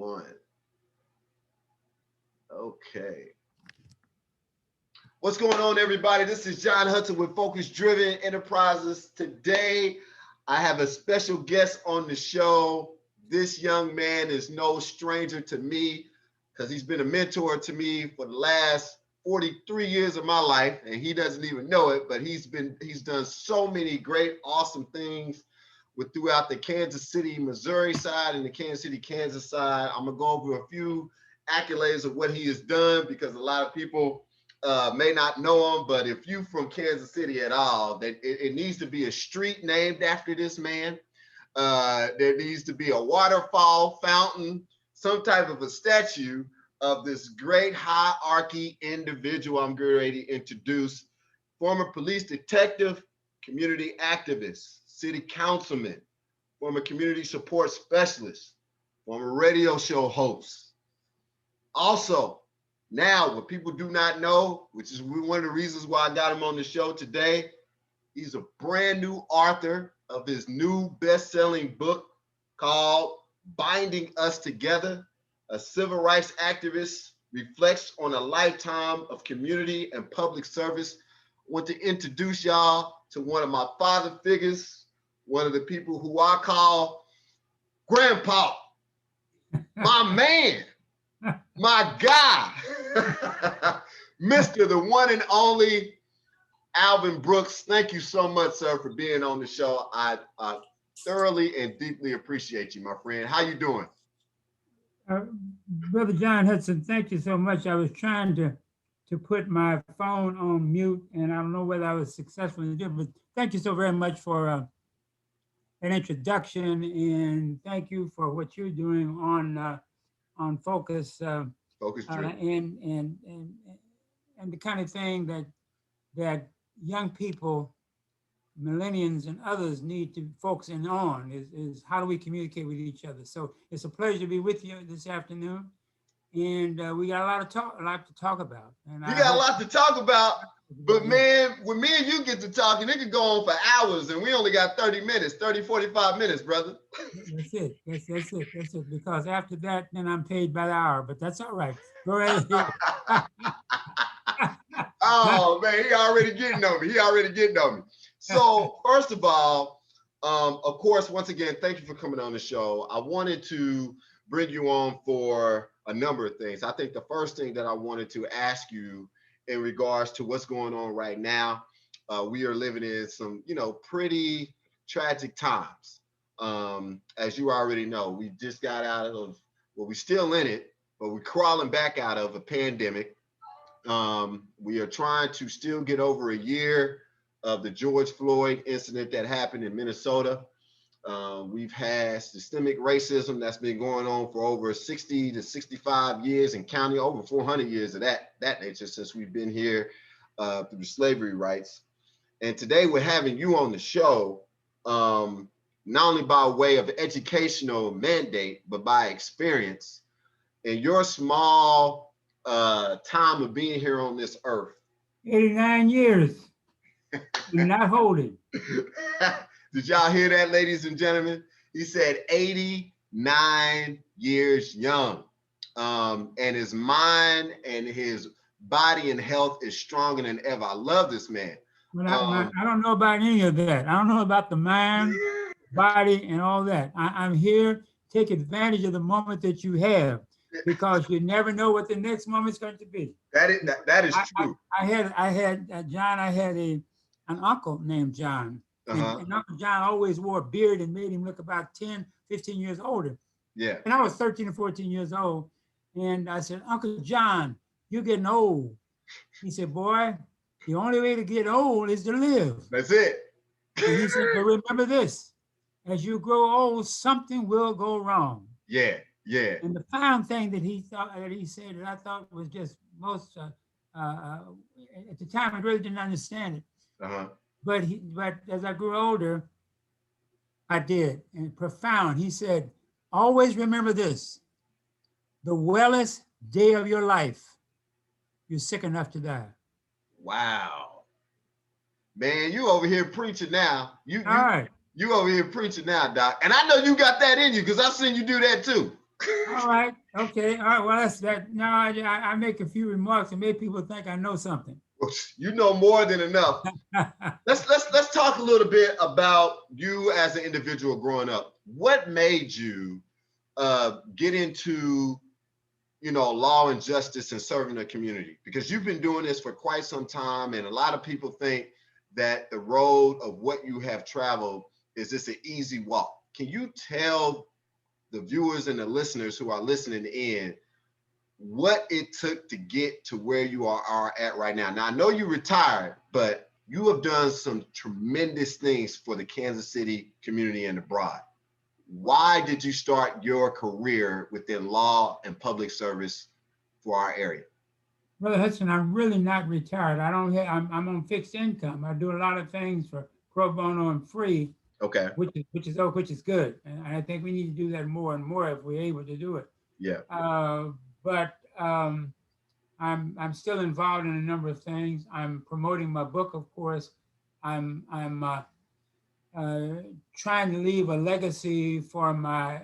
one. Okay. What's going on, everybody? This is John Hudson with Focus Driven Enterprises. Today, I have a special guest on the show. This young man is no stranger to me because he's been a mentor to me for the last 43 years of my life, and he doesn't even know it, but he's done so many great, awesome things throughout the Kansas City, Missouri side and the Kansas City, Kansas side. I'm gonna go over a few accolades of what he has done because a lot of people may not know him, but if you from Kansas City at all, that it needs to be a street named after this man. There needs to be a waterfall, fountain, some type of a statue of this great hierarchy individual I'm getting ready to introduce. Former police detective, community activist, city councilman, former community support specialist, former radio show host. Also, now what people do not know, which is one of the reasons why I got him on the show today, he's a brand new author of his new best-selling book called Binding Us Together. A civil rights activist reflects on a lifetime of community and public service. I want to introduce y'all to one of my father figures, one of the people who I call Grandpa, my man, my guy, Mr. the one and only Alvin Brooks. Thank you so much, sir, for being on the show. I thoroughly and deeply appreciate you, my friend. How you doing? Brother John Hudson, thank you so much. I was trying to put my phone on mute, and I don't know whether I was successful in doing it, but thank you so very much for an introduction, and thank you for what you're doing on Focus, Focus and the kind of thing that young people, millennials and others need to focus in on is how do we communicate with each other. So it's a pleasure to be with you this afternoon, and we got a lot to talk about. And you got a lot to talk about, but man, when me and you get to talking, it could go on for hours, and we only got 45 minutes, brother. That's it. Because after that, then I'm paid by the hour, but that's all right. Go right ahead. Oh man, he already getting on me. So first of all, of course, once again, thank you for coming on the show. I wanted to bring you on for a number of things. I think the first thing that I wanted to ask you in regards to what's going on right now, we are living in some, pretty tragic times. As you already know, we just got out of, we're still in it, but we're crawling back out of a pandemic. We are trying to still get over a year of the George Floyd incident that happened in Minnesota. We've had systemic racism that's been going on for over 60 to 65 years and counting, over 400 years of that nature since we've been here through slavery rights. And today we're having you on the show, not only by way of educational mandate, but by experience. In your small time of being here on this earth. 89 years. Not holding. Did y'all hear that, ladies and gentlemen? He said 89 years young. And his mind and his body and health is stronger than ever. I love this man. Well, I don't know about any of that. I don't know about the mind, body, and all that. I'm here. Take advantage of the moment that you have, because you never know what the next moment's going to be. That is true. I had John. I had an uncle named John. And Uncle John always wore a beard and made him look about 10, 15 years older. Yeah. And I was 13 or 14 years old. And I said, Uncle John, you're getting old. He said, boy, the only way to get old is to live. That's it. And he said, but remember this, as you grow old, something will go wrong. Yeah. And the final thing that he said that I thought was just most, at the time I really didn't understand it. But as I grew older, I did, and profound. He said, always remember this, the wellest day of your life, you're sick enough to die. Wow. Man, you over here preaching now. You over here preaching now, Doc. And I know you got that in you because I've seen you do that too. All right. Okay. All right. Well, that's that. Now I make a few remarks and make people think I know something. You know more than enough. Let's talk a little bit about you as an individual growing up. What made you get into, law and justice and serving the community? Because you've been doing this for quite some time, and a lot of people think that the road of what you have traveled is just an easy walk. Can you tell the viewers and the listeners who are listening in what it took to get to where you are at right now? Now, I know you retired, but you have done some tremendous things for the Kansas City community and abroad. Why did you start your career within law and public service for our area? Brother Hudson, I'm really not retired. I don't have, I'm on fixed income. I do a lot of things for pro bono and free. Okay. Which is good. And I think we need to do that more and more if we're able to do it. Yeah. But I'm still involved in a number of things. I'm promoting my book, of course. I'm trying to leave a legacy for my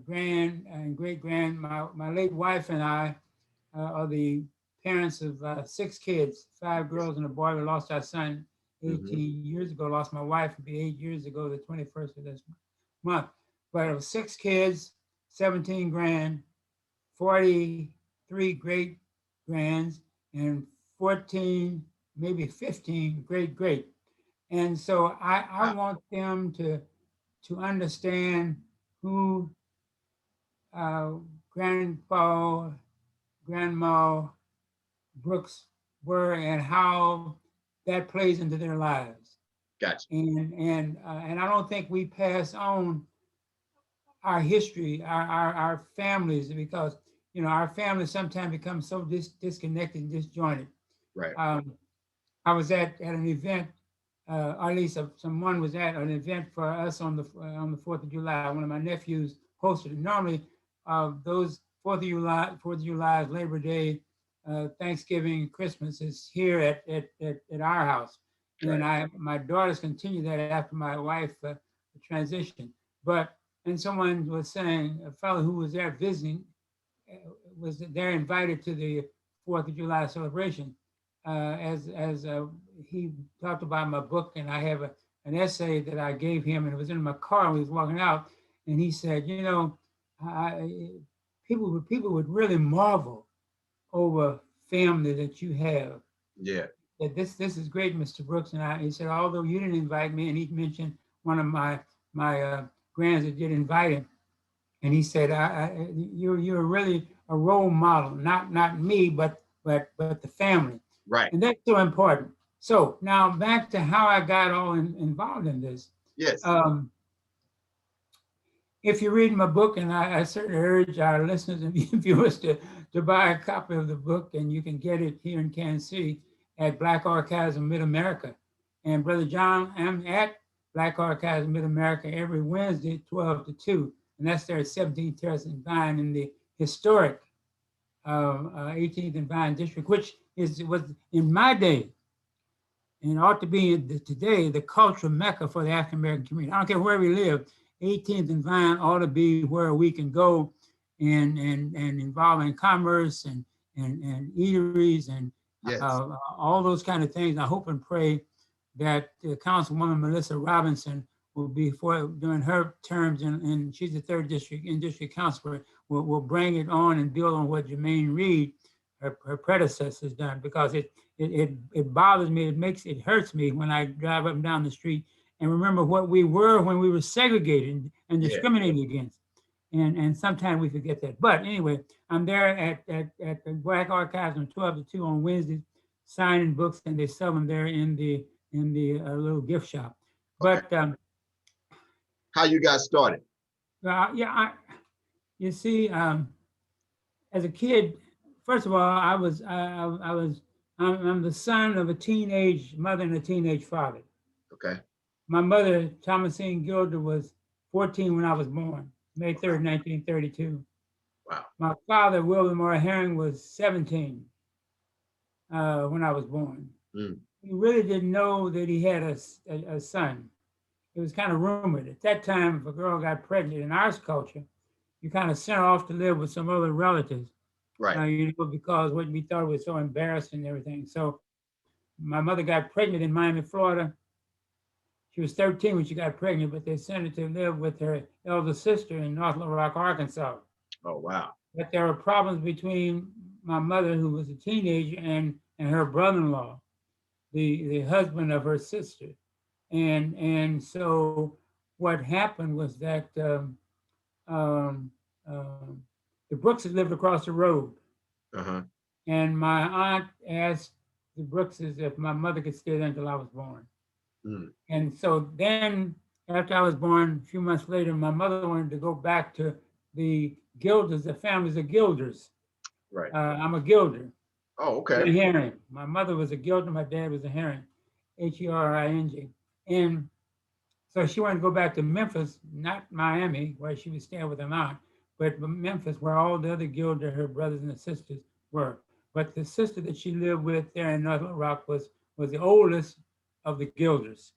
grand and great grand. My late wife and I are the parents of 6 kids, 5 girls and a boy. We lost our son 18 years ago. Lost my wife, it'd be 8 years ago, the 21st of this month. But it was 6 kids, 17 grand, 43 great grands, and 14, maybe 15 great. And so I want them to understand who Grandpa, Grandma Brooks were and how that plays into their lives. Gotcha. And I don't think we pass on our history, our families, because our families sometimes become so disconnected and disjointed. Right. I was at an event, or at least someone was at an event for us on the 4th of July. One of my nephews hosted it. Normally, those 4th of July, Labor Day, Thanksgiving, Christmas is here at our house. And my daughters continue that after my wife transitioned. And someone was saying, a fellow who was there visiting, was there invited to the 4th of July celebration. As he talked about my book, and I have an essay that I gave him, and it was in my car when he was walking out, and he said, people would really marvel over family that you have. Yeah. That this is great, Mr. Brooks. And he said, although you didn't invite me, and he mentioned one of my grands that did invite him. And he said, you're really a role model, not me, but the family. Right. And that's so important. So now back to how I got all involved in this. Yes. If you read my book, and I certainly urge our listeners and viewers to buy a copy of the book, and you can get it here in Kansas City at Black Archives of Mid-America. And Brother John, I'm at Black Archives of Mid-America every Wednesday, 12 to 2. And that's there at 17th Terrace and Vine in the historic 18th and Vine district, which was in my day, and ought to be today, the cultural mecca for the African American community. I don't care where we live, 18th and Vine ought to be where we can go and involve in commerce and eateries and all those kind of things. I hope and pray that Councilwoman Melissa Robinson will be during her terms, and she's the 3rd district in-district councilor, will bring it on and build on what Jermaine Reed, her predecessor's done, because it bothers me. It hurts me when I drive up and down the street and remember what we were when we were segregated and discriminated against. And sometimes we forget that. But anyway, I'm there at the Black Archives from 12 to 2 on Wednesdays, signing books, and they sell them there in the little gift shop. Okay. But how you got started? You see, as a kid, first of all, I'm the son of a teenage mother and a teenage father. Okay. My mother, Thomasine Gilder, was 14 when I was born, May 3rd, 1932. Wow. My father, William Herring, was 17 when I was born. He really didn't know that he had a son. It was kind of rumored. At that time, if a girl got pregnant in our culture, you kind of sent off to live with some other relatives. Right. Because what we thought was so embarrassing and everything. So my mother got pregnant in Miami, Florida. She was 13 when she got pregnant, but they sent her to live with her elder sister in North Little Rock, Arkansas. Oh, wow. But there were problems between my mother, who was a teenager, and her brother-in-law, the husband of her sister. And so what happened was that um, um, the Brookses lived across the road. Uh-huh. And my aunt asked the Brookses if my mother could stay there until I was born. Mm. And so then, after I was born, a few months later, my mother wanted to go back to the Gilders, the families of Gilders. Right. I'm a Gilder. Oh, okay. A Herring. My mother was a Gilder, my dad was a Herring, Hering. And so she wanted to go back to Memphis, not Miami, where she was staying with her aunt, but Memphis, where all the other Gilder, her brothers and sisters, were. But the sister that she lived with there in North Little Rock was the oldest of the Gilders,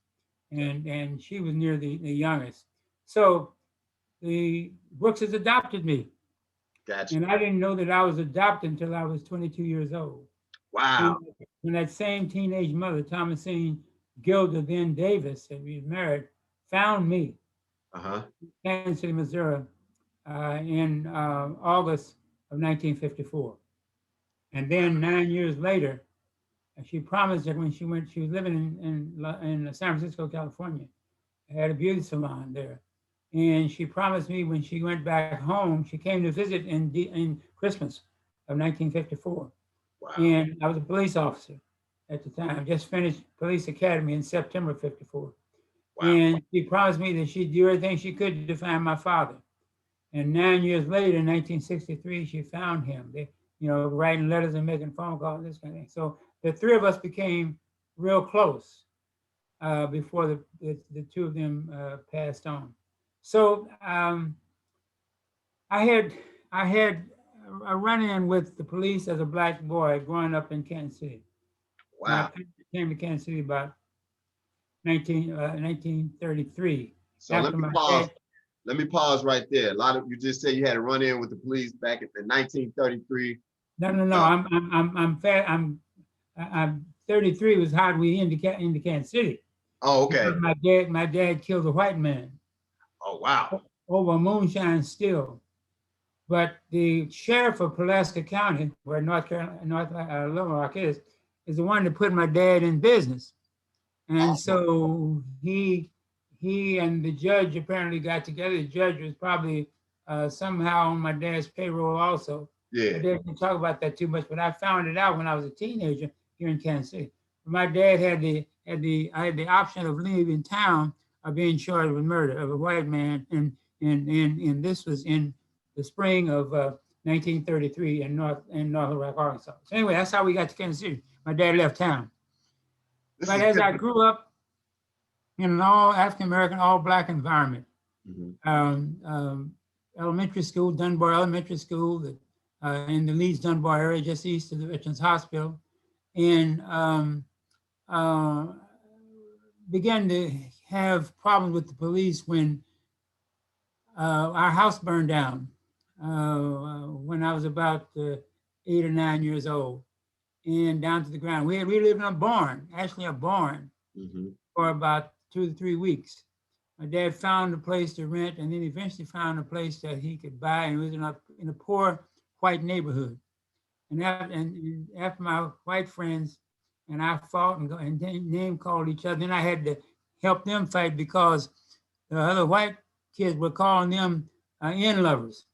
and she was near the youngest. So the Brookses adopted me. Gotcha. And I didn't know that I was adopted until I was 22 years old. Wow. When that same teenage mother, Thomasine Gilder, then Davis, that we married, found me Uh-huh. in Kansas City, Missouri, in August of 1954. And then 9 years later, she promised that when she was living in San Francisco, California. I had a beauty salon there. And she promised me when she went back home, she came to visit in Christmas of 1954. Wow. And I was a police officer at the time, just finished police academy in September of 54. Wow. And she promised me that she'd do everything she could to find my father. And 9 years later, in 1963, she found him. They, writing letters and making phone calls, this kind of thing. So the three of us became real close before the two of them passed on. So I had a run-in with the police as a black boy growing up in Kansas City. Wow. I came to Kansas City about 1933. So let me pause. Let me pause right there. You just said you had a run-in with the police back in 1933. No. I'm 33 was how we into Kansas City. Oh, okay. Because my dad killed a white man. Oh, wow. Over a moonshine still. But the sheriff of Pulaski County, where North Little Rock is the one that put my dad in business. And so he and the judge apparently got together. The judge was probably somehow on my dad's payroll also. Yeah. I didn't talk about that too much, but I found it out when I was a teenager here in Kansas City. My dad I had the option of leaving town or being charged with murder of a white man, and this was in the spring of 1933 in North Little Rock, Arkansas. So anyway, that's how we got to Kansas City. My dad left town. But as I grew up in an all African American, all black environment, elementary school, Dunbar Elementary School, in the Leeds Dunbar area, just east of the Veterans Hospital, and began to have problems with the police when our house burned down when I was about 8 or 9 years old, and down to the ground. We lived in a barn, for about 2 to 3 weeks. My dad found a place to rent, and then eventually found a place that he could buy, and it was in a poor white neighborhood. And after my white friends and I fought and name called each other, then I had to help them fight because the other white kids were calling them in lovers.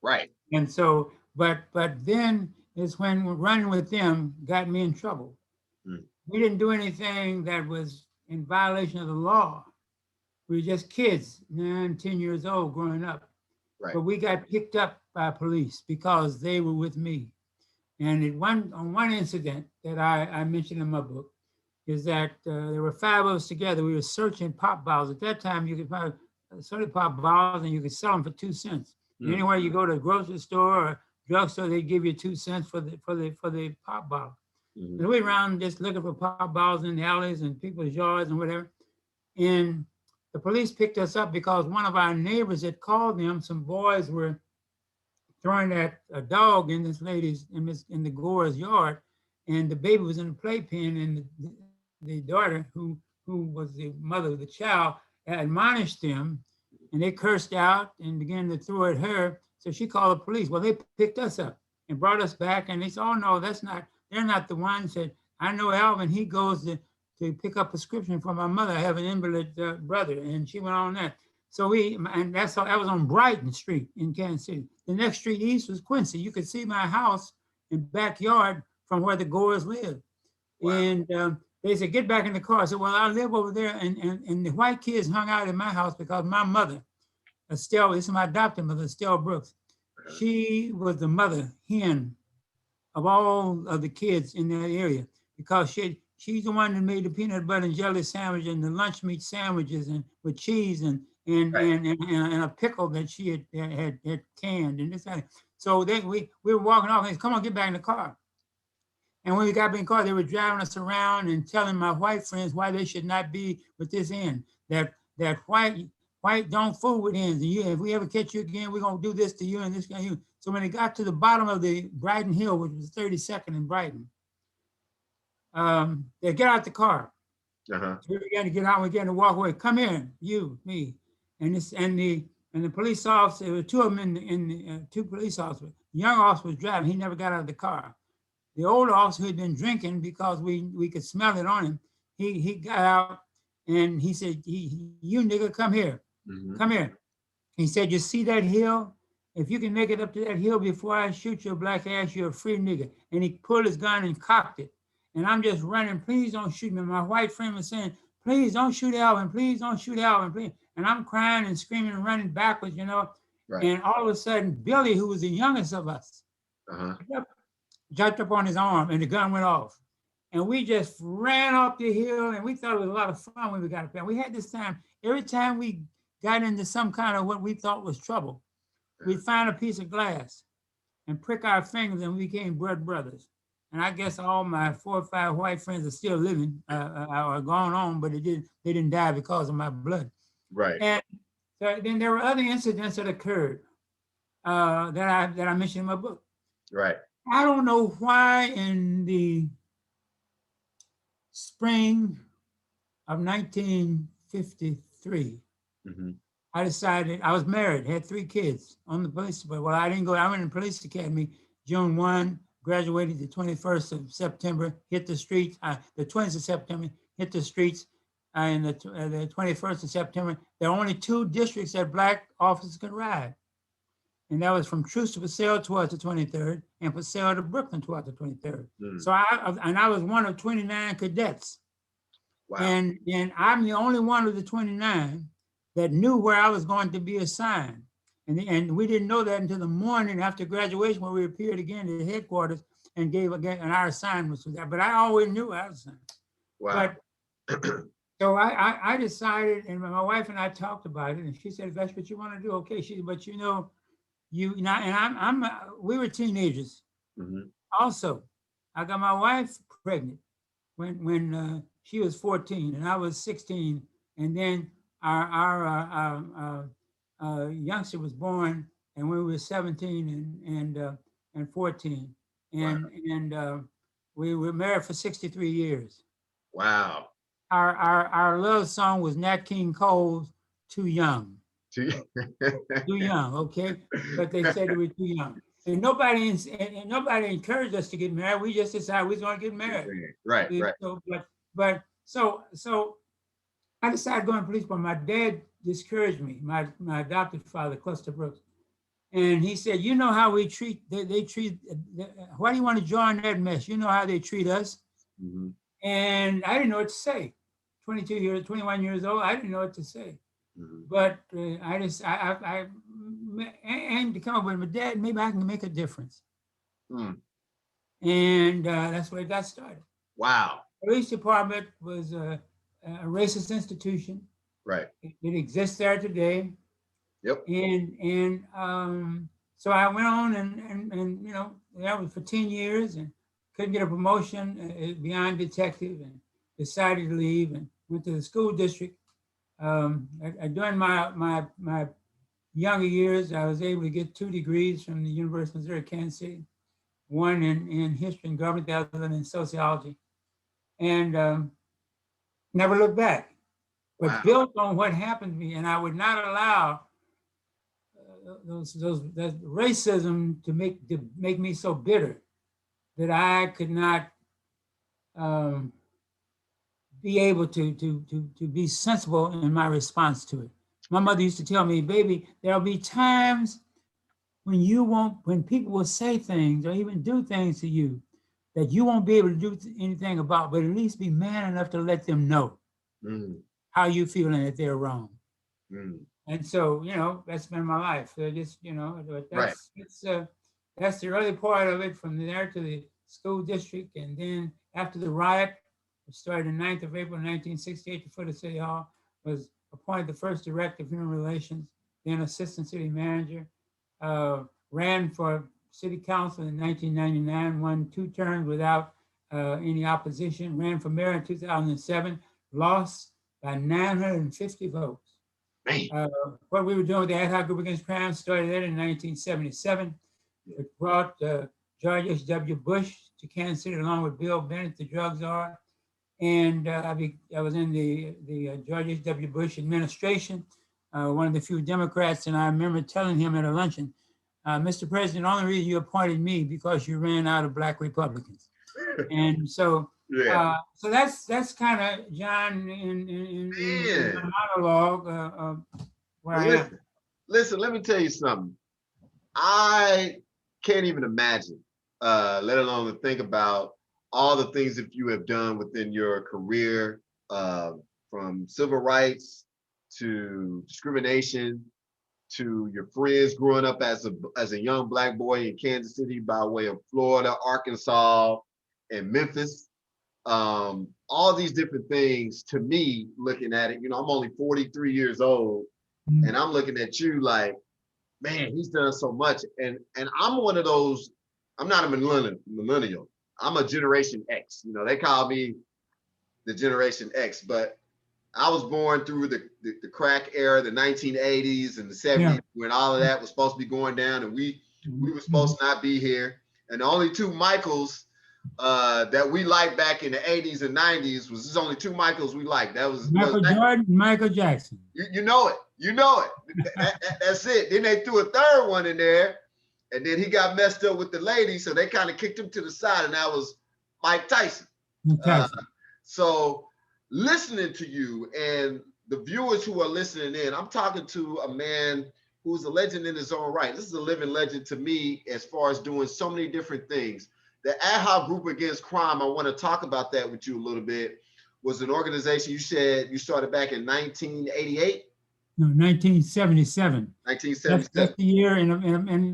Right. And so, but then is when running with them got me in trouble. We didn't do anything that was in violation of the law. We were just kids, 9, 10 years old growing up. Right. But we got picked up by police because they were with me. And on one incident that I mentioned in my book is that there were 5 of us together. We were searching pop bottles. At that time, you could buy soda pop bottles and you could sell them for 2 cents. Anywhere you go to a grocery store or drugstore, they give you 2 cents for the pop bottle. And we around just looking for pop bottles in the alleys and people's yards and whatever. And the police picked us up because one of our neighbors had called them. Some boys were throwing that a dog in this lady's in the Gore's yard, and the baby was in the playpen, and the daughter, who was the mother of the child, admonished them, and they cursed out and began to throw at her. So she called the police. Well, they picked us up and brought us back, and they said, "Oh no, they're not the ones." Said, "I know Alvin. He goes to pick up prescription for my mother. I have an invalid brother," and she went on that. So and that was on Brighton Street in Kansas City. The next street east was Quincy. You could see my house and backyard from where the Gores lived. Wow. And they said, "Get back in the car." I said, "Well, I live over there." And the white kids hung out in my house because my mother, Estelle, this is my adopted mother, Estelle Brooks. She was the mother hen of all of the kids in that area, because she's the one that made the peanut butter and jelly sandwich and the lunch meat sandwiches and with cheese and a pickle that she had canned and this and that. So then we were walking off and they said, "Come on, get back in the car." And when we got back in the car, they were driving us around and telling my white friends why they should not be with this end. That white don't fool with ends. And if we ever catch you again, we're gonna do this to you and this to you. So when they got to the bottom of the Brighton Hill, which was 32nd in Brighton, they get out the car. So we began to get out. We began to walk away. "Come here, you, me," and the police officer. There were two of them two police officers. The young officer was driving. He never got out of the car. The older officer who had been drinking, because we could smell it on him, he got out and he said, "You nigga, come here, come here." He said, "You see that hill? If you can make it up to that hill before I shoot your black ass, you're a free nigga." And he pulled his gun and cocked it. And I'm just running, "Please don't shoot me." My white friend was saying, "Please don't shoot Alvin. Please don't shoot Alvin, please." And I'm crying and screaming and running backwards, you know. Right. And all of a sudden, Billy, who was the youngest of us, jumped up on his arm and the gun went off. And we just ran off the hill, and we thought it was a lot of fun when we got up there. We had this time, every time we got into some kind of what we thought was trouble, we'd find a piece of glass and prick our fingers, and we became brothers. And I guess all my 4 or 5 white friends are still living, or gone on, but they didn't die because of my blood. Right. And so then there were other incidents that occurred that I mentioned in my book. Right. I don't know why in the spring of 1953, I decided, I was married, had 3 kids on the police department. Well, I didn't go, I went in the police academy June 1, graduated the 21st of September, hit the streets, the 20th of September, hit the streets, and the 21st of September. There are only 2 districts that Black officers could ride. And that was from Truce to Purcell towards the 23rd, and Purcell to Brooklyn towards the 23rd. So I was one of 29 cadets. Wow. And I'm the only one of the 29 that knew where I was going to be assigned. And we didn't know that until the morning after graduation, when we appeared again at the headquarters and gave again, and our assignments was that. But I always knew I was assigned. Wow. But, so I decided, and my wife and I talked about it, and she said, "If that's what you want to do, okay." She said, "But you know, and we were teenagers. Also, I got my wife pregnant when she was 14 and I was 16, and then our youngster was born, and when we were 17 and 14, and wow. We were married for 63 years. Wow. Our love song was Nat King Cole's "Too Young." Too young, okay? But they said we were too young. And nobody encouraged us to get married. We just decided we was going to get married. Right, right. So I decided going to police, but my dad discouraged me, my adopted father, Cluster Brooks. And he said, "You know how we treat, they treat, why do you want to join that mess? You know how they treat us." And I didn't know what to say. 21 years old, I didn't know what to say. But I aimed to come up with my dad, maybe I can make a difference. And that's where it got started. Wow. The police department was a racist institution. Right. It exists there today. Yep. And so I went on and you know, that was for 10 years and couldn't get a promotion beyond detective, and decided to leave and went to the school district. During my younger years, I was able to get 2 degrees from the University of Missouri, Kansas City, one in history and government, the other in sociology, and never looked back. But Wow. built on what happened to me, and I would not allow that racism to make me so bitter that I could not be able to be sensible in my response to it. My mother used to tell me, baby, there'll be times when people will say things or even do things to you that you won't be able to do anything about, but at least be man enough to let them know how you feel and that they're wrong. And so, that's been my life. So just, that's the early part of it, from there to the school district. And then after the riot, which started the 9th of April, 1968, the foot of City Hall, was appointed the first director of human relations, then assistant city manager, ran for city council in 1999, won 2 terms without any opposition, ran for mayor in 2007, lost by 950 votes. What we were doing with the Ad Hoc Group Against Crime started that in 1977. It brought George H.W. Bush to Kansas City along with Bill Bennett, the drug czar. And I was in the George H.W. Bush administration, one of the few Democrats, and I remember telling him at a luncheon, Mr. President, the only reason you appointed me because you ran out of Black Republicans. And so, so that's kind of, John, in my monologue, where I am. Listen, let me tell you something. I can't even imagine, let alone to think about all the things that you have done within your career, from civil rights to discrimination, to your friends growing up as a young Black boy in Kansas City by way of Florida, Arkansas, and Memphis. All these different things, to me, looking at it, I'm only 43 years old, and I'm looking at you like, man, he's done so much. And I'm one of those, I'm not a millennial. I'm a Generation X. They call me the Generation X, but I was born through the crack era, the 1980s and the 70s, when all of that was supposed to be going down, and we were supposed to not be here. And the only 2 Michaels that we liked back in the 80s and 90s was there's only 2 Michaels we liked. That was Michael Jordan and Michael Jackson. You know it. That's it. Then they threw a 3rd one in there, and then he got messed up with the lady, so they kind of kicked him to the side, and that was Mike Tyson. So listening to you and the viewers who are listening in, I'm talking to a man who's a legend in his own right. This is a living legend to me as far as doing so many different things. The Ad Hoc Group Against Crime, I want to talk about that with you a little bit, was an organization you said you started back in 1988? No, 1977. 1977. That's the year, and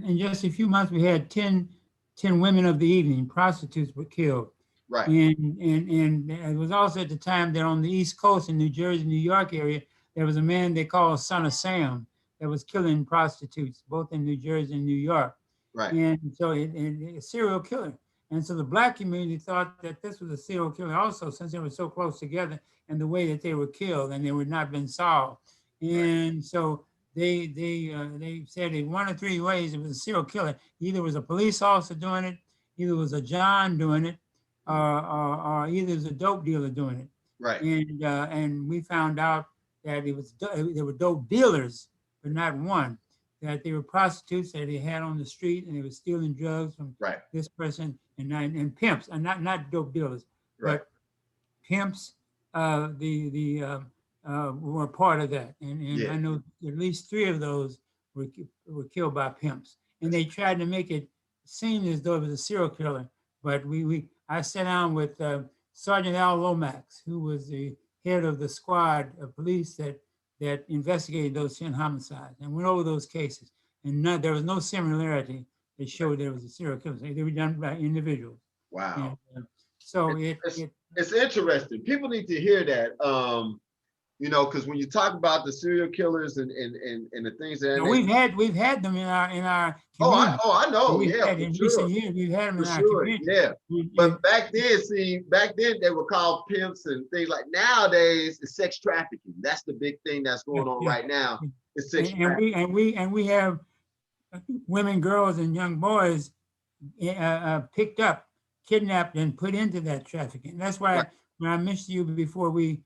in just a few months, we had 10 women of the evening, prostitutes, were killed. Right. And it was also at the time that on the East Coast in New Jersey, New York area, there was a man they called Son of Sam that was killing prostitutes, both in New Jersey and New York. Right. And so a serial killer. And so the Black community thought that this was a serial killer also, since they were so close together and the way that they were killed and they would not been solved. And so they said in 1 of 3 ways it was a serial killer. Either it was a police officer doing it, either it was a John doing it, or either it was a dope dealer doing it. Right. And we found out that there were dope dealers, but not one. That they were prostitutes that they had on the street, and they were stealing drugs from this person, and pimps, and not dope dealers, but pimps. Were part of that, and I know at least 3 of those were killed by pimps, and they tried to make it seem as though it was a serial killer. But I sat down with Sergeant Al Lomax, who was the head of the squad of police that investigated those 10 homicides and went over those cases, and there was no similarity that showed there was a serial killer. They were done by individuals. Wow. And, so it's interesting. People need to hear that. You know, because when you talk about the serial killers and the things that we've had them in our community. I know, we've yeah, had, for in sure. recent years, we've had them For in our sure, community. yeah. But back then they were called pimps and things like. Nowadays it's sex trafficking. That's the big thing that's going on right now. It's sex trafficking. And we have women, girls, and young boys picked up, kidnapped, and put into that trafficking. That's why when I mentioned you before we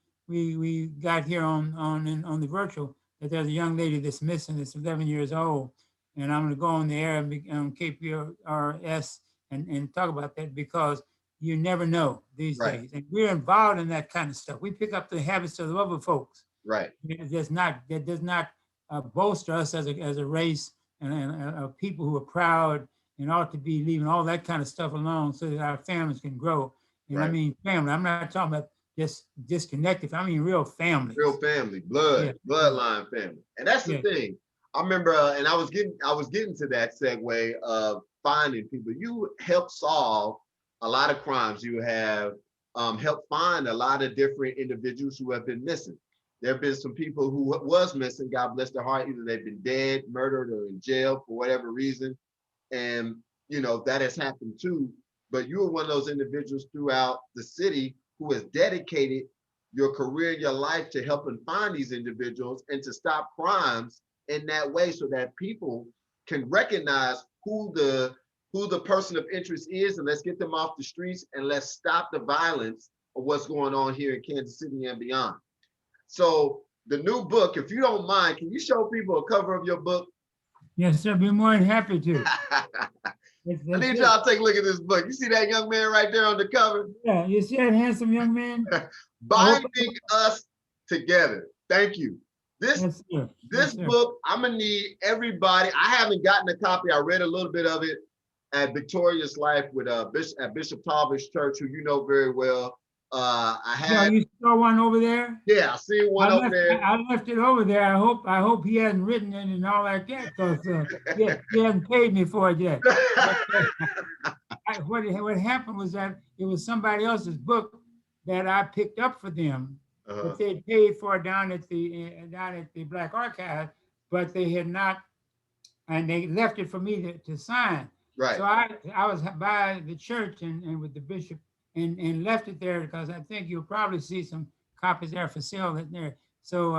got here on the virtual, that there's a young lady that's missing, that's 11 years old, and I'm going to go on the air and KPRS and talk about that, because you never know these days, and we're involved in that kind of stuff. We pick up the habits of the other folks. Right. That does not bolster us as a race and people who are proud and ought to be leaving all that kind of stuff alone so that our families can grow. And I mean family. I'm not talking about just disconnected. I mean real family. Real family, bloodline family. And that's the thing. I remember, and I was getting to that segue of finding people. You help solve a lot of crimes. You have helped find a lot of different individuals who have been missing. There have been some people who was missing, God bless their heart, either they've been dead, murdered, or in jail for whatever reason. And, you know, that has happened too. But you were one of those individuals throughout the city who has dedicated your career, your life to helping find these individuals and to stop crimes in that way, so that people can recognize who the person of interest is, and let's get them off the streets and let's stop the violence of what's going on here in Kansas City and beyond. So the new book, if you don't mind, can you show people a cover of your book? Yes, sir. I'd be more than happy to. I need y'all to take a look at this book. You see that young man right there on the cover? Yeah, you see that handsome young man? Binding Us Together. Thank you. This book, I'm gonna need everybody. I haven't gotten a copy. I read a little bit of it at Victorious Life with Bishop Talbot's church, who you know very well. You saw one over there? Yeah, I seen one over there. I left it over there. I hope he hasn't written it and all like that, because he hasn't paid me for it yet. What happened was that it was somebody else's book that I picked up for them, that they paid for down at the Black Archive, but they had not, and they left it for me to sign. Right. So I was by the church and with the bishop and left it there, because I think you'll probably see some copies there for sale in there. So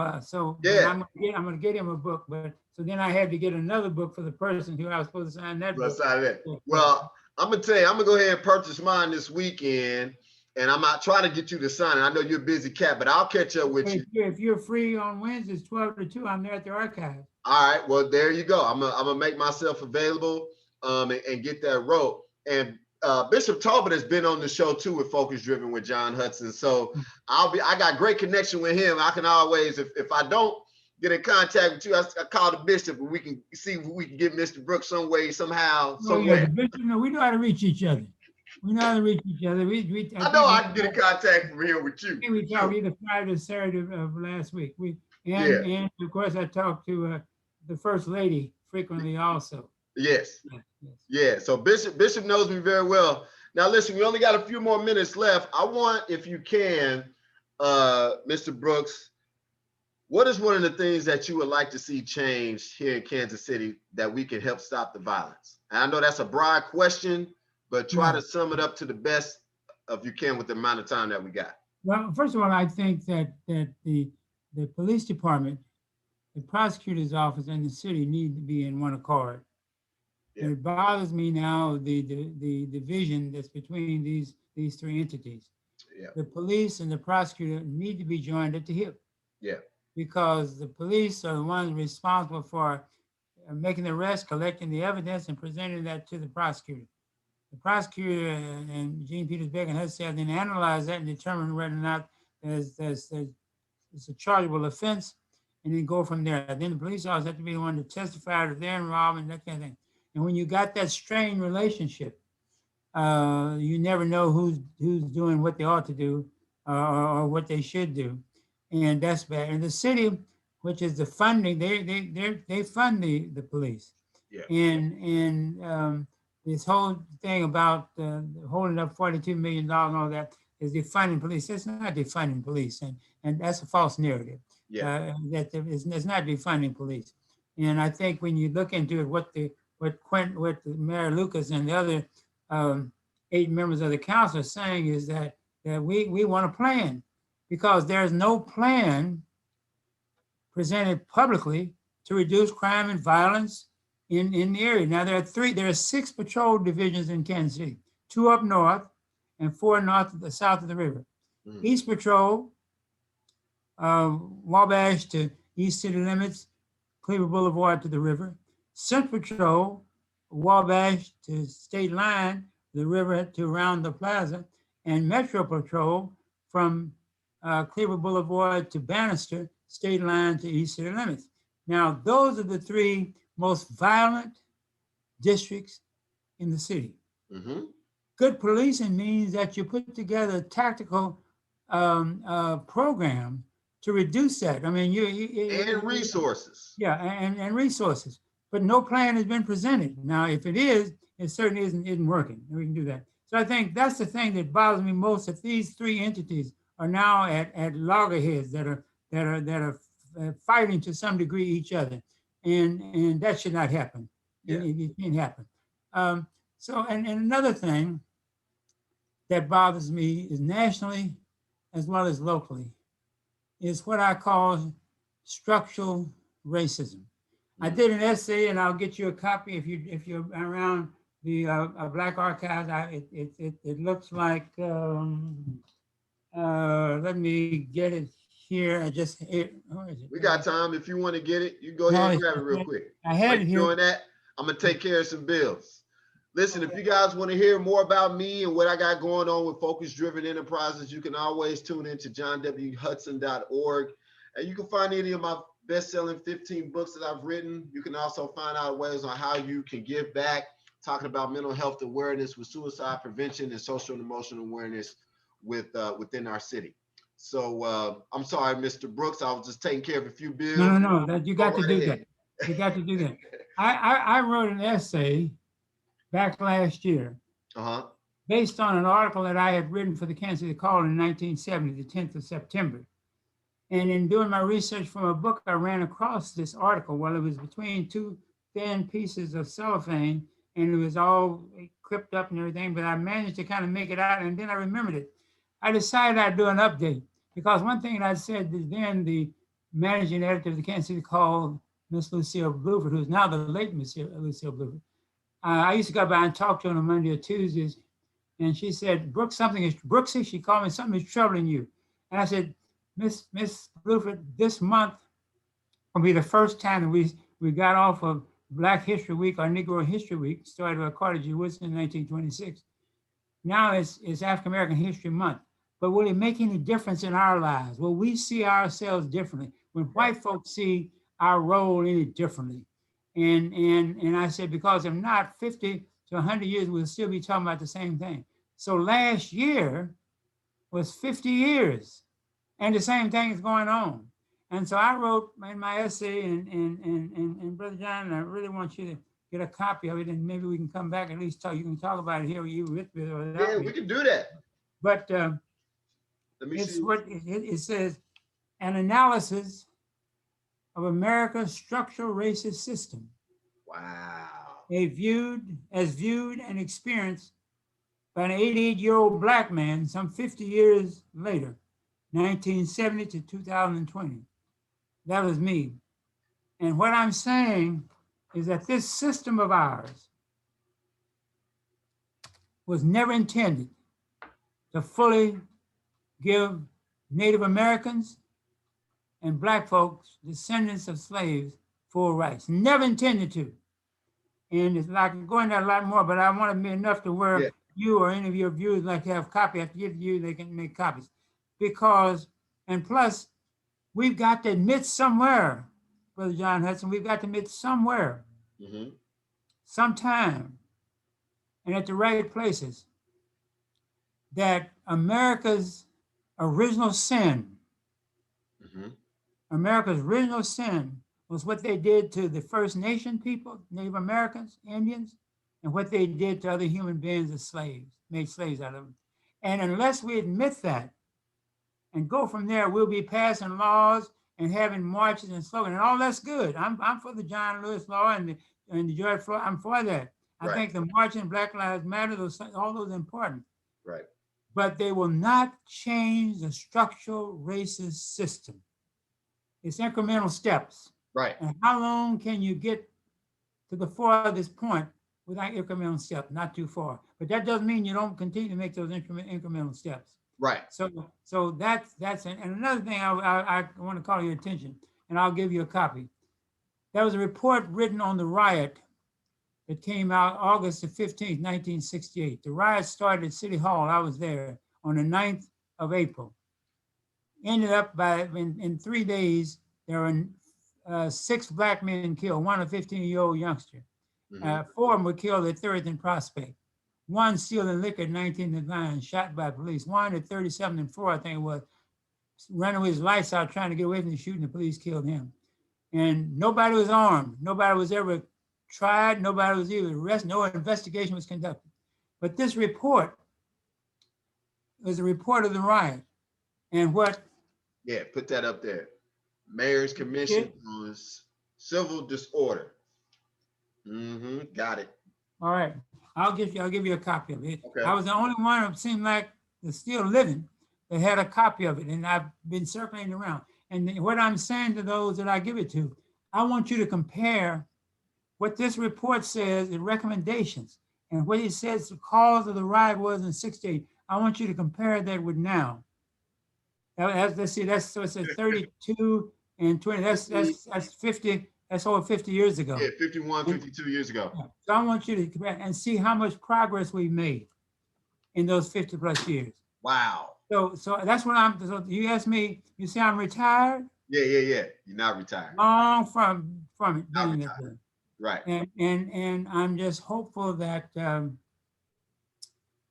yeah, I'm gonna get him a book, but so then I had to get another book for the person who I was supposed to sign that book. Well, I'm gonna tell you, I'm gonna go ahead and purchase mine this weekend, and I'm not trying to get you to sign it. I know you're a busy cat, but I'll catch up with you. If you're free on Wednesdays, 12 to 2, I'm there at the archive. All right, well, there you go. I'm gonna make myself available and get that wrote. And Bishop Talbot has been on the show too with Focus Driven with John Hudson. So I got great connection with him. I can always, if I don't get in contact with you, I call the bishop and we can see if we can get Mr. Brooks some way, somehow. Yeah, Bishop, we know how to reach each other. We know how to reach each other. I know I can get in contact from here with you. We talked either Friday or Saturday of last week. And of course I talked to the First Lady frequently also. Yes. Yeah. So Bishop knows me very well. Now listen, we only got a few more minutes left. I want, if you can, Mr. Brooks, what is one of the things that you would like to see changed here in Kansas City that we can help stop the violence? And I know that's a broad question, but try to sum it up to the best of you can with the amount of time that we got. Well, first of all, I think that the police department, the prosecutor's office, and the city need to be in one accord. Yeah. It bothers me now the division that's between these three entities. Yeah. The police and the prosecutor need to be joined at the hip. Yeah. Because the police are the ones responsible for making the arrest, collecting the evidence, and presenting that to the prosecutor. The prosecutor and Gene Peters Beck has said then analyze that and determine whether or not there's a chargeable offense, and then go from there. Then the police officers have to be the one to testify that they're involved and that kind of thing. And when you got that strained relationship, you never know who's doing what they ought to do or what they should do, and that's bad. And the city, which is the funding, they fund the police. Yeah. And this whole thing about holding up $42 million and all that, is defunding police. It's not defunding police, and that's a false narrative. Yeah. That it's not defunding police. And I think when you look into it, what Mayor Lucas and the other 8 members of the council are saying is that we want a plan, because there's no plan presented publicly to reduce crime and violence in the area. Now there are 6 patrol divisions in Kansas City, 2 up north and 4 south of the river. East Patrol, Wabash to East City limits, Cleaver Boulevard to the river. Central Patrol, Wabash to state line, the river to around the plaza. And Metro Patrol from Cleaver Boulevard to Bannister, state line to East City limits. Now, those are the 3 most violent districts in the city. Good policing means that you put together a tactical program to reduce that. I mean, and resources. Yeah, and resources. But no plan has been presented. Now, if it is, it certainly isn't working. We can do that. So I think that's the thing that bothers me most, that these 3 entities are now at loggerheads that are fighting to some degree each other, and that should not happen. Yeah. It can't happen. So another thing that bothers me is nationally as well as locally is what I call structural racism. I did an essay, and I'll get you a copy if you're around the Black Archives. It looks like let me get it here. We got time. If you want to get it, you go ahead and grab it real quick. I had it here. Doing that, I'm gonna take care of some bills. Listen, if you guys want to hear more about me and what I got going on with Focus Driven Enterprises, you can always tune into johnwhudson.org. And you can find any of my best-selling 15 books that I've written. You can also find out ways on how you can give back, talking about mental health awareness with suicide prevention and social and emotional awareness within our city. So I'm sorry, Mr. Brooks, I was just taking care of a few bills. No, you got to do that. You got to do that. I wrote an essay back last year, based on an article that I had written for the Kansas City Call in 1970, the 10th of September. And in doing my research from a book, I ran across this article. Well, it was between 2 thin pieces of cellophane, and it was all clipped up and everything, but I managed to kind of make it out, and then I remembered it. I decided I'd do an update, because one thing I said is then the managing editor of the Kansas City Call, Miss Lucille Bluford, who's now the late Miss Lucille Bluford, I used to go by and talk to her on a Monday or Tuesdays, and she said, Brooksy, she called me, something is troubling you. And I said, Miss Bluford, this month will be the first time that we got off of Black History Week or Negro History Week, started by Carter G. Woodson in 1926. Now it's African American History Month. But will it make any difference in our lives? Will we see ourselves differently? When white folks see our role any differently? And I said, because if not, 50 to 100 years, we'll still be talking about the same thing. So last year was 50 years, and the same thing is going on. And so I wrote in my essay, and Brother John, I really want you to get a copy of it, and maybe we can come back and at least talk. You can talk about it here with you with me. Yeah, we can do that. But let me it's see what it says: an analysis of America's structural racist system. Wow. Viewed and experienced by an 88-year-old Black man some 50 years later, 1970 to 2020. That was me. And what I'm saying is that this system of ours was never intended to fully give Native Americans and Black folks, descendants of slaves, full rights. Never intended to. And it's like I'm going into a lot more, but I want to be enough to where you or any of your viewers like to have a copy. I have to give you, they can make copies. Because, and plus, we've got to admit somewhere, Brother John Hudson, we've got to admit somewhere, sometime, and at the right places, that America's original sin, America's original sin was what they did to the First Nation people, Native Americans, Indians, and what they did to other human beings as slaves, made slaves out of them. And unless we admit that and go from there, we'll be passing laws and having marches and slogans, and all that's good. I'm for the John Lewis law and the George Floyd. I'm for that. I think the marching, Black Lives Matter, all those are important. Right. But they will not change the structural racist system. It's incremental steps. Right. And how long can you get to the farthest point without incremental steps? Not too far. But that doesn't mean you don't continue to make those incremental steps. Right. So that's and another thing I want to call your attention, and I'll give you a copy. There was a report written on the riot that came out August the 15th, 1968. The riot started at City Hall. I was there on the 9th of April. Ended up in 3 days, there were 6 black men killed, one a 15-year-old youngster. 4 of them were killed at 3rd and Prospect. 1 stealing liquor at 19th and Vine, shot by police. 1 at 37th and 4, I think it was, running with his lights out trying to get away from the shooting. The police killed him. And nobody was armed. Nobody was ever tried. Nobody was even arrested. No investigation was conducted. But this report was a report of the riot. And what? Yeah, put that up there. Mayor's Commission on Civil Disorder. Got it. All right. I'll give you a copy of it. Okay. I was the only one who seemed like that's still living that had a copy of it, and I've been circulating around. And what I'm saying to those that I give it to, I want you to compare what this report says, the recommendations, and what it says the cause of the riot was in '68. I want you to compare that with now. Let's see, so it says 32 and 20. That's 50. That's over 50 years ago. Yeah, 51, 52 years ago. Yeah. So I want you to compare and see how much progress we've made in those 50 plus years. Wow. So that's what so you asked me, you say I'm retired? Yeah. You're not retired. Long from it. Not retired. Right. And I'm just hopeful that that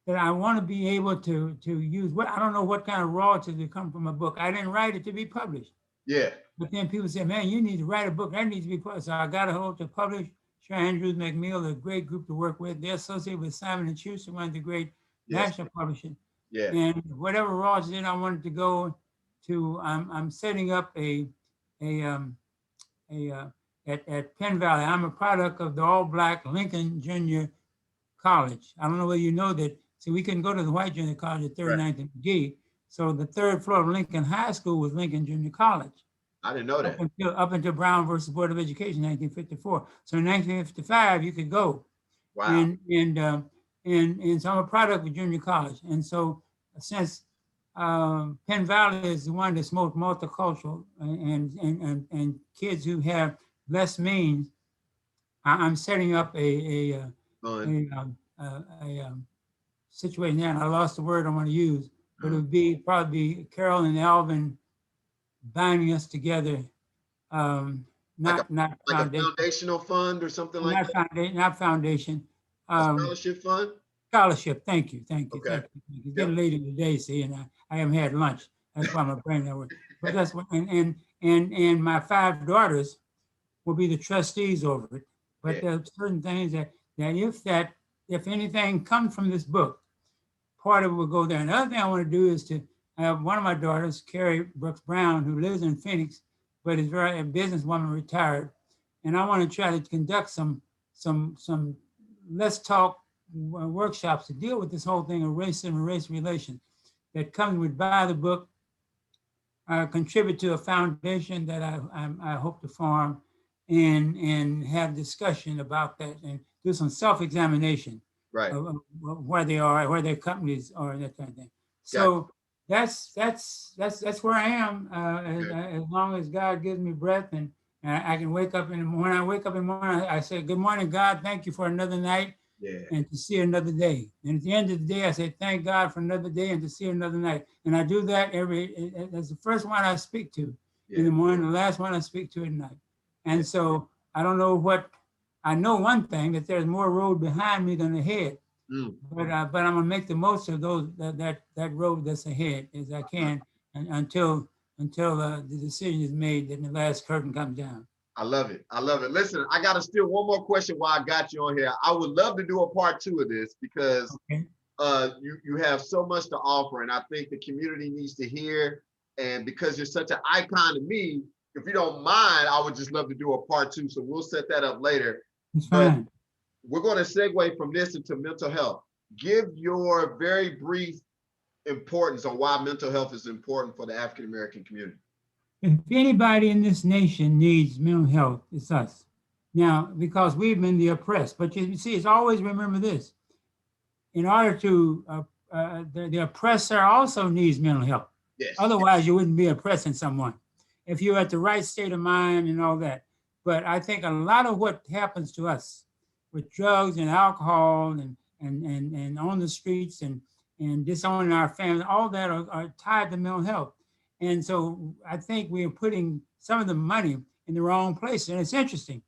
I want to be able to use I don't know what kind of royalties will come from a book. I didn't write it to be published. Yeah. But then people say, man, you need to write a book. That needs to be published. So I got a hold to publish. Sure, Andrews McMill, a great group to work with. They're associated with Simon & Schuster, one of the great national publishing. Yeah. And whatever royalties I wanted to go to, I'm setting up at Penn Valley. I'm a product of the all-black Lincoln Junior College. I don't know whether you know that. So we couldn't go to the white junior college at 39th and McGee. So the 3rd floor of Lincoln High School was Lincoln Junior College. I didn't know that. Up until Brown versus Board of Education, 1954. So in 1955, you could go. Wow. And so I'm a product of junior college. And so since Penn Valley is the one that's most multicultural and kids who have less means, I'm setting up a situation there. And I lost the word I want to use, but it would probably be Carol and Alvin binding us together. Not a foundational fund or something like that? Not foundation. Scholarship fund? Scholarship, thank you. Okay. Thank you. It's getting late in the day, see, and I haven't had lunch. That's why my brain that way. But that's what, and my 5 daughters will be the trustees over it. But there are certain things that if anything comes from this book, part of it will go there. Another thing I want to do is to have one of my daughters, Carrie Brooks Brown, who lives in Phoenix, but is a businesswoman, retired. And I want to try to conduct some let's talk workshops to deal with this whole thing of race and race relations that comes with buy the book, contribute to a foundation that I hope to form and have discussion about that and do some self-examination. Right. Of where they are, where their companies are, that kind of thing. So that's where I am. As long as God gives me breath and I can wake up in the morning. When I wake up in the morning, I say, "Good morning, God. Thank you for another night and to see another day." And at the end of the day, I say, "Thank God for another day and to see another night." And I do that that's the first one I speak to in the morning, the last one I speak to at night. And so I don't know I know one thing, that there's more road behind me than ahead, but I'm gonna make the most of that road that's ahead as I can until the decision is made and the last curtain comes down. I love it. Listen, I got to steal one more question while I got you on here. I would love to do a part 2 of this because you have so much to offer, and I think the community needs to hear. And because you're such an icon to me, if you don't mind, I would just love to do a part 2. So we'll set that up later. It's fine. But we're going to segue from this into mental health. Give your very brief importance on why mental health is important for the African American community. If anybody in this nation needs mental health, it's us. Now, because we've been the oppressed. But you see, it's always remember this. In order to, the oppressor also needs mental health. Yes. Otherwise, you wouldn't be oppressing someone if you're at the right state of mind and all that. But I think a lot of what happens to us with drugs and alcohol and on the streets and disowning our family, all that are tied to mental health. And so I think we're putting some of the money in the wrong place. And it's interesting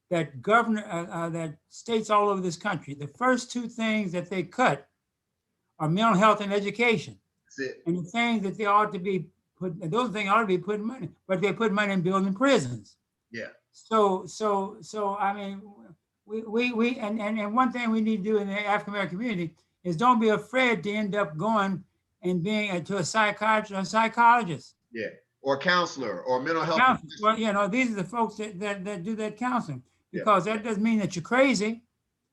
that that states all over this country, the first 2 things that they cut are mental health and education. That's it. And the things that they ought to be put, those things ought to be putting money, but they put money in building prisons. Yeah. So I mean, we and one thing we need to do in the African American community is don't be afraid to end up going and being to a psychiatrist or a psychologist. Yeah. Or a counselor or mental health. Well, you know, these are the folks that do that counseling, because that doesn't mean that you're crazy.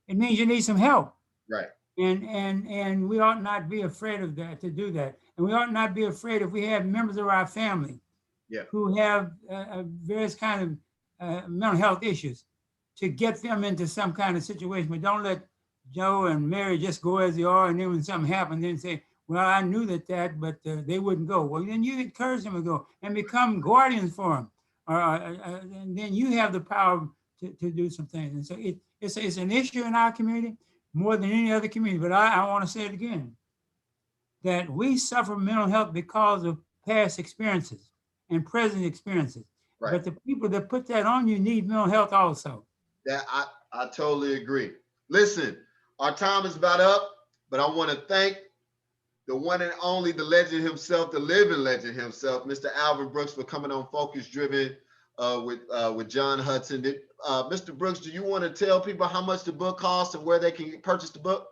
It means you need some help. Right. And we ought not be afraid of that, to do that. And we ought not be afraid if we have members of our family who have various kind of mental health issues, to get them into some kind of situation. But don't let Joe and Mary just go as they are, and then when something happens, then say, well, I knew that, but they wouldn't go. Well, then you encourage them to go and become guardians for them. And then you have the power to do some things. And so it's an issue in our community more than any other community. But I want to say it again, that we suffer mental health because of past experiences and present experiences. Right. But the people that put that on you need mental health also. Yeah, I totally agree. Listen, our time is about up, but I want to thank the one and only, the legend himself, the living legend himself, Mr. Alvin Brooks, for coming on Focus Driven with John Hudson. Mr. Brooks, do you want to tell people how much the book costs and where they can purchase the book?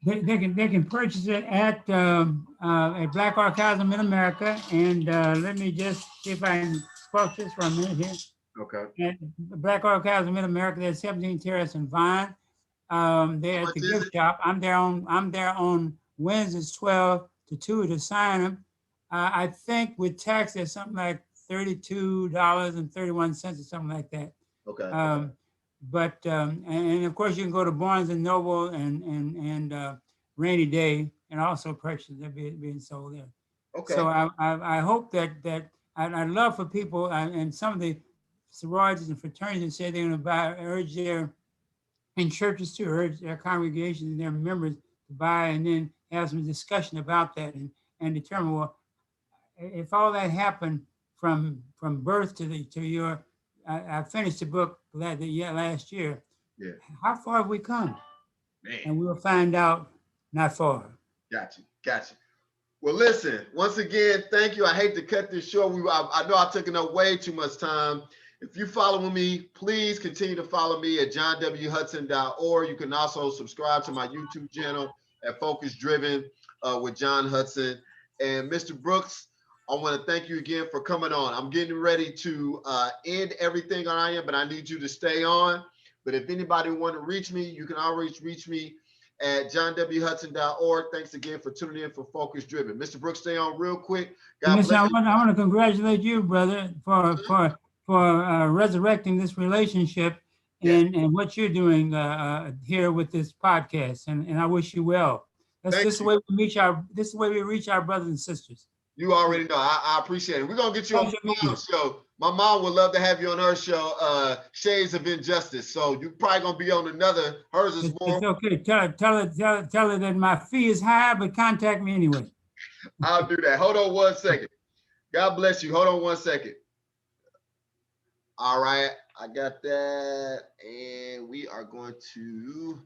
They can purchase it at Black Archives of Mid-America. And let me just see if I can spark this for a minute here. Okay. At Black Archives of Mid-America, there's 17 Terrace and Vine. They're at the gift shop. I'm there on Wednesdays 12 to 2 to sign them. I think with tax, there's something like $32.31 or something like that. Okay. But and of course you can go to Barnes and Noble and Rainy Day and also purchase they're being sold there. Okay. So I hope that I'd love for people and some of the sororities and fraternities say they're going to urge their in churches to urge their congregations and their members to buy, and then have some discussion about that and determine, well, if all that happened from birth to your, I finished the book last year. Yeah. How far have we come? Man. And we'll find out not far. Gotcha. Well, listen, once again, thank you. I hate to cut this short. I know I've taken up way too much time. If you're following me, please continue to follow me at johnwhudson.org. You can also subscribe to my YouTube channel at Focus Driven with John Hudson. And Mr. Brooks, I want to thank you again for coming on. I'm getting ready to end everything on I am, but I need you to stay on. But if anybody want to reach me, you can always reach me at johnwhudson.org. Thanks again for tuning in for Focus Driven. Mr. Brooks, stay on real quick. God bless you. I want to congratulate you, brother, for resurrecting this relationship and what you're doing here with this podcast. And I wish you well. This is the way we reach our brothers and sisters. You already know. I appreciate it. We're gonna get you on my mom's show. My mom would love to have you on her show, Shades of Injustice. So you're probably gonna be on another. Hers is more. It's okay. Tell her that my fee is high, but contact me anyway. I'll do that. Hold on 1 second. God bless you. Hold on 1 second. All right, I got that, and we are going to